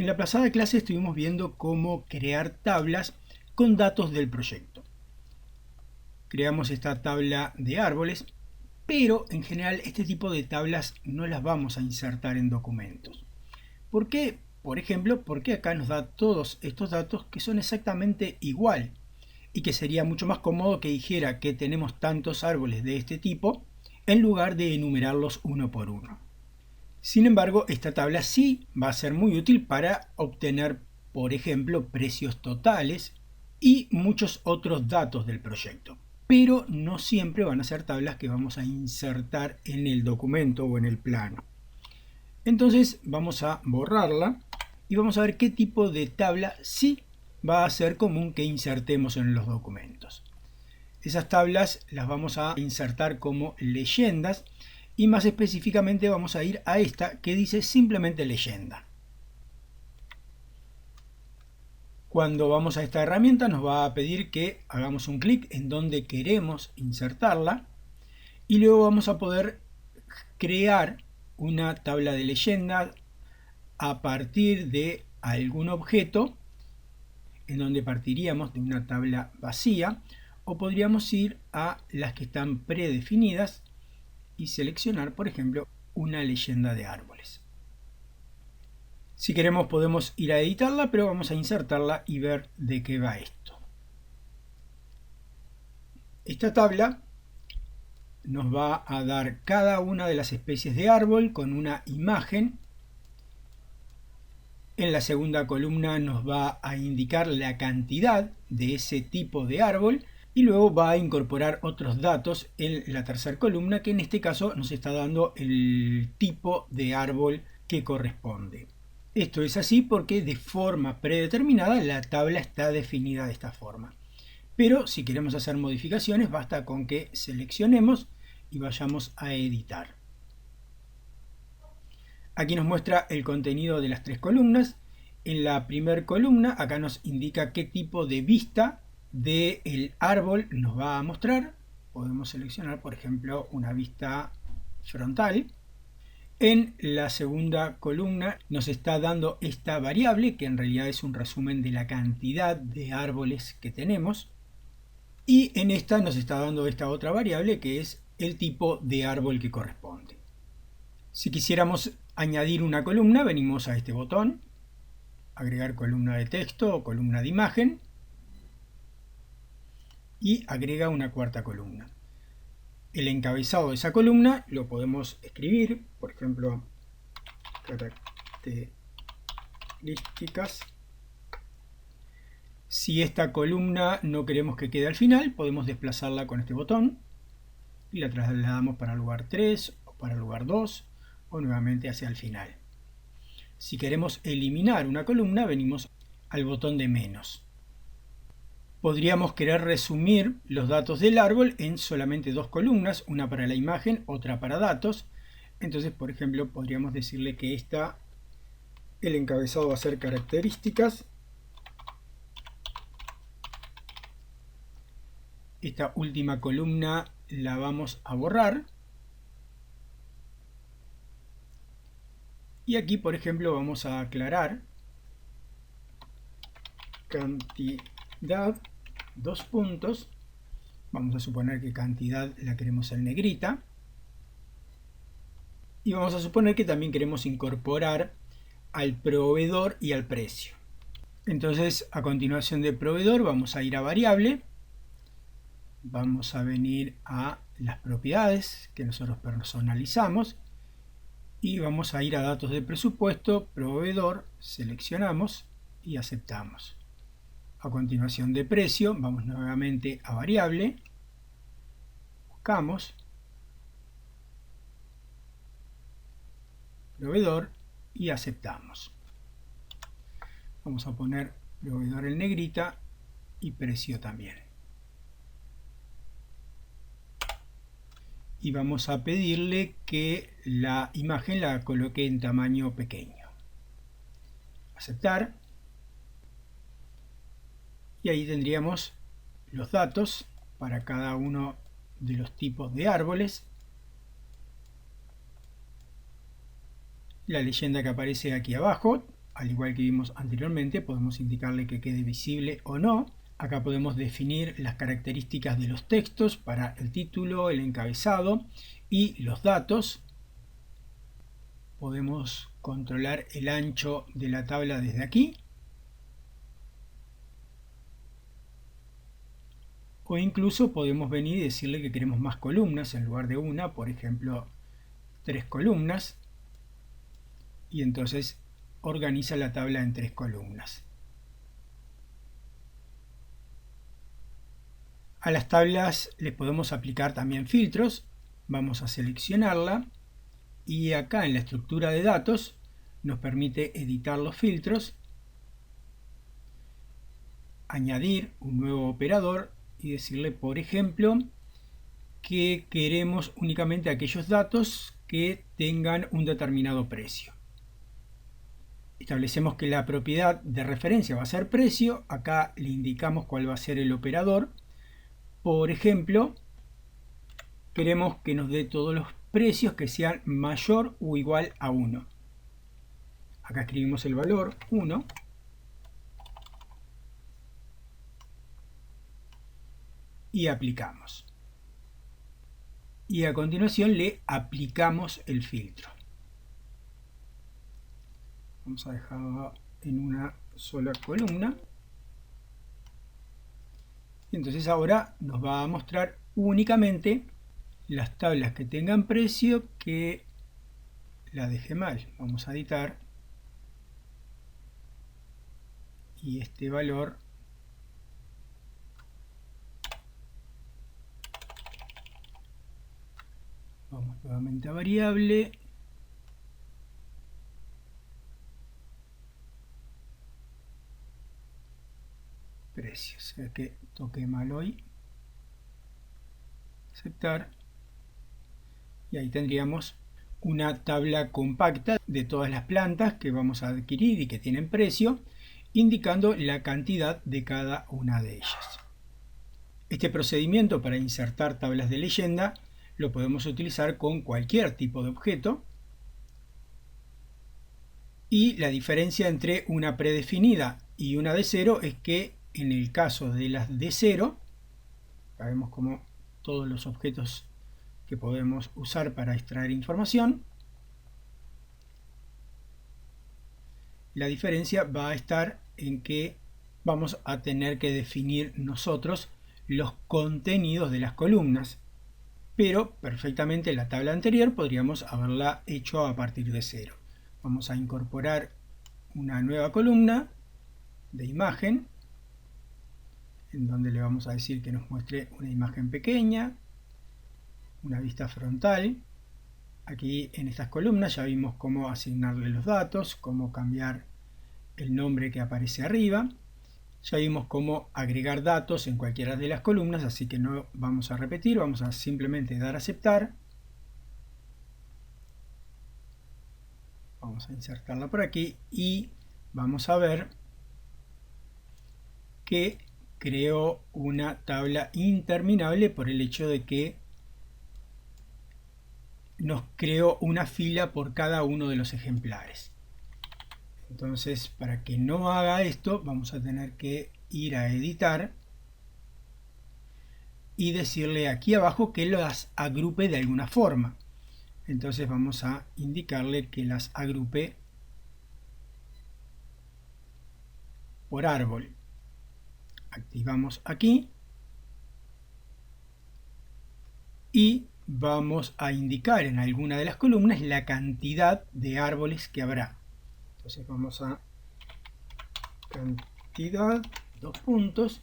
En la pasada clase estuvimos viendo cómo crear tablas con datos del proyecto. Creamos esta tabla de árboles, pero en general este tipo de tablas no las vamos a insertar en documentos. ¿Por qué? Por ejemplo, porque acá nos da todos estos datos que son exactamente igual y que sería mucho más cómodo que dijera que tenemos tantos árboles de este tipo en lugar de enumerarlos uno por uno. Sin embargo, esta tabla sí va a ser muy útil para obtener, por ejemplo, precios totales y muchos otros datos del proyecto. Pero no siempre van a ser tablas que vamos a insertar en el documento o en el plano. Entonces vamos a borrarla y vamos a ver qué tipo de tabla sí va a ser común que insertemos en los documentos. Esas tablas las vamos a insertar como leyendas y más específicamente vamos a ir a esta que dice simplemente leyenda. Cuando vamos a esta herramienta nos va a pedir que hagamos un clic en donde queremos insertarla y luego vamos a poder crear una tabla de leyenda a partir de algún objeto en donde partiríamos de una tabla vacía o podríamos ir a las que están predefinidas y seleccionar, por ejemplo, una leyenda de árboles. Si queremos podemos ir a editarla, pero vamos a insertarla y ver de qué va esto. Esta tabla nos va a dar cada una de las especies de árbol con una imagen. En la segunda columna nos va a indicar la cantidad de ese tipo de árbol y luego va a incorporar otros datos en la tercera columna, que en este caso nos está dando el tipo de árbol que corresponde. Esto es así porque de forma predeterminada la tabla está definida de esta forma. Pero si queremos hacer modificaciones basta con que seleccionemos y vayamos a editar. Aquí nos muestra el contenido de las tres columnas. En la primera columna acá nos indica qué tipo de vista del árbol nos va a mostrar. Podemos seleccionar, por ejemplo, una vista frontal. En la segunda columna nos está dando esta variable, que en realidad es un resumen de la cantidad de árboles que tenemos. Y en esta nos está dando esta otra variable, que es el tipo de árbol que corresponde. Si quisiéramos añadir una columna, venimos a este botón, agregar columna de texto o columna de imagen, y agrega una cuarta columna. El encabezado de esa columna lo podemos escribir, por ejemplo, características. Si esta columna no queremos que quede al final, podemos desplazarla con este botón y la trasladamos para el lugar 3 o para el lugar 2 o nuevamente hacia el final. Si queremos eliminar una columna, venimos al botón de menos. Podríamos querer resumir los datos del árbol en solamente dos columnas, una para la imagen, otra para datos. Entonces, por ejemplo, podríamos decirle que el encabezado va a ser características. Esta última columna la vamos a borrar. Y aquí, por ejemplo, vamos a aclarar cantidad, dos puntos. Vamos a suponer que cantidad la queremos en negrita. Y vamos a suponer que también queremos incorporar al proveedor y al precio. Entonces, a continuación de proveedor, vamos a ir a variable. Vamos a venir a las propiedades que nosotros personalizamos. Y vamos a ir a datos de presupuesto, proveedor, seleccionamos y aceptamos. A continuación de precio, vamos nuevamente a variable, buscamos, proveedor y aceptamos. Vamos a poner proveedor en negrita y precio también. Y vamos a pedirle que la imagen la coloque en tamaño pequeño. Aceptar. Y ahí tendríamos los datos para cada uno de los tipos de árboles. La leyenda que aparece aquí abajo, al igual que vimos anteriormente, podemos indicarle que quede visible o no. Acá podemos definir las características de los textos para el título, el encabezado y los datos. Podemos controlar el ancho de la tabla desde aquí. O incluso podemos venir y decirle que queremos más columnas en lugar de una, por ejemplo, 3 columnas. Y entonces organiza la tabla en 3 columnas. A las tablas les podemos aplicar también filtros. Vamos a seleccionarla y acá en la estructura de datos nos permite editar los filtros, añadir un nuevo operador y decirle, por ejemplo, que queremos únicamente aquellos datos que tengan un determinado precio. Establecemos que la propiedad de referencia va a ser precio. Acá le indicamos cuál va a ser el operador. Por ejemplo, queremos que nos dé todos los precios que sean mayor o igual a 1. Acá escribimos el valor 1. Y aplicamos. Y a continuación le aplicamos el filtro. Vamos a dejarlo en una sola columna. Y entonces ahora nos va a mostrar únicamente las tablas que tengan precio, que la dejé mal. Vamos a editar. Y este valor vamos nuevamente a variable. Precios. Es que toqué mal hoy. Aceptar. Y ahí tendríamos una tabla compacta de todas las plantas que vamos a adquirir y que tienen precio, indicando la cantidad de cada una de ellas. Este procedimiento para insertar tablas de leyenda lo podemos utilizar con cualquier tipo de objeto. Y la diferencia entre una predefinida y una de cero es que en el caso de las de cero, acá vemos como todos los objetos que podemos usar para extraer información, la diferencia va a estar en que vamos a tener que definir nosotros los contenidos de las columnas, pero perfectamente la tabla anterior podríamos haberla hecho a partir de cero. Vamos a incorporar una nueva columna de imagen, en donde le vamos a decir que nos muestre una imagen pequeña, una vista frontal. Aquí en estas columnas ya vimos cómo asignarle los datos, cómo cambiar el nombre que aparece arriba. Ya vimos cómo agregar datos en cualquiera de las columnas, así que no vamos a repetir, vamos a simplemente dar a aceptar. Vamos a insertarla por aquí y vamos a ver que creó una tabla interminable por el hecho de que nos creó una fila por cada uno de los ejemplares. Entonces, para que no haga esto, vamos a tener que ir a editar y decirle aquí abajo que las agrupe de alguna forma. Entonces vamos a indicarle que las agrupe por árbol. Activamos aquí y vamos a indicar en alguna de las columnas la cantidad de árboles que habrá. Entonces vamos a cantidad, 2 puntos,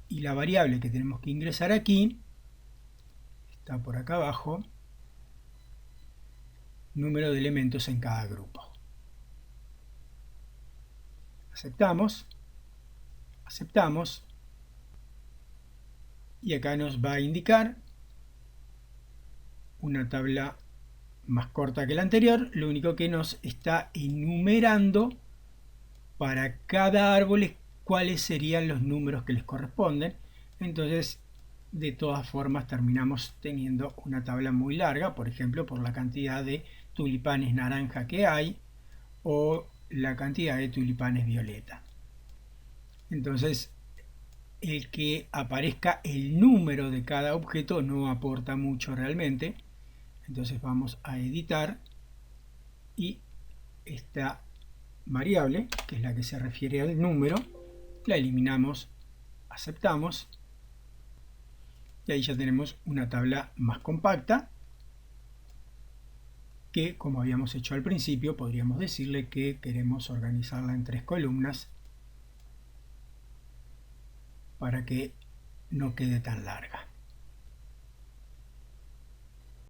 y la variable que tenemos que ingresar aquí está por acá abajo, número de elementos en cada grupo. Aceptamos, aceptamos, y acá nos va a indicar una tabla más corta que la anterior, lo único que nos está enumerando para cada árbol cuáles serían los números que les corresponden. Entonces, de todas formas, terminamos teniendo una tabla muy larga, por ejemplo, por la cantidad de tulipanes naranja que hay, o la cantidad de tulipanes violeta. Entonces, el que aparezca el número de cada objeto no aporta mucho realmente. Entonces vamos a editar y esta variable, que es la que se refiere al número, la eliminamos, aceptamos y ahí ya tenemos una tabla más compacta que, como habíamos hecho al principio, podríamos decirle que queremos organizarla en 3 columnas para que no quede tan larga.